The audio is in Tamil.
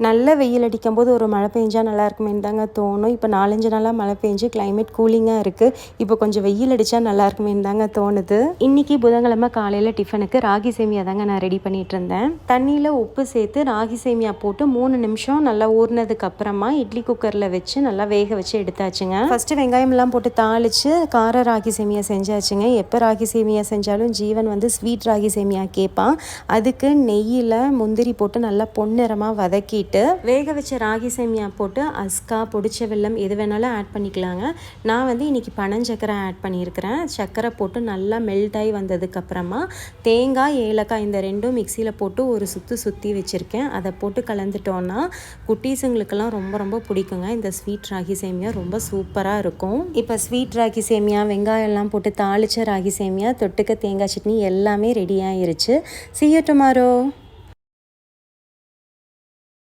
நல்ல வெயில் அடிக்கும்போது ஒரு மழை பெஞ்சா நல்லா இருக்குமேன்னு தாங்க தோணும். இப்போ 4-5 நாளாக மழை பெஞ்சு கிளைமேட் கூலிங்காக இருக்குது. இப்போ கொஞ்சம் வெயில் அடித்தா நல்லா இருக்குமேன்னு தாங்க தோணுது. இன்றைக்கி புதன்கிழமை காலையில் டிஃபனுக்கு ராகி சேமியா தாங்க நான் ரெடி பண்ணிகிட்டு இருந்தேன். தண்ணியில் உப்பு சேர்த்து ராகி சேமியா போட்டு 3 நிமிஷம் நல்லா ஊறினதுக்கு அப்புறமா இட்லி குக்கரில் வச்சு நல்லா வேக வச்சு எடுத்தாச்சுங்க. ஃபஸ்ட்டு வெங்காயம்லாம் போட்டு தாளித்து கார ராகி சேமியா செஞ்சாச்சுங்க. எப்போ ராகி சேமியா செஞ்சாலும் ஜீவன் வந்து ஸ்வீட் ராகி சேமியா கேட்பான். அதுக்கு நெய்யில் முந்திரி போட்டு நல்லா பொன்னிறமாக வதக்கி வேக வச்ச ராகி சேமியா போட்டு அஸ்கா பொடிச்ச வெல்லம் எது வேணாலும் ஆட் பண்ணிக்கலாங்க. நான் வந்து இன்றைக்கி பனஞ்சக்கரை ஆட் பண்ணியிருக்கிறேன். சர்க்கரை போட்டு நல்லா மெல்ட் ஆகி வந்ததுக்கப்புறமா தேங்காய் ஏலக்காய் இந்த ரெண்டும் மிக்சியில் போட்டு ஒரு சுற்றி வச்சுருக்கேன். அதை போட்டு கலந்துட்டோன்னா குட்டீஸுங்களுக்கெல்லாம் ரொம்ப ரொம்ப பிடிக்குங்க. இந்த ஸ்வீட் ராகி சேமியா ரொம்ப சூப்பராக இருக்கும். இப்போ ஸ்வீட் ராகி சேமியா வெங்காயம்லாம் போட்டு தாளித்த ராகி சேமியா தொட்டுக்க தேங்காய் சட்னி எல்லாமே ரெடி ஆயிருச்சு. See you tomorrow.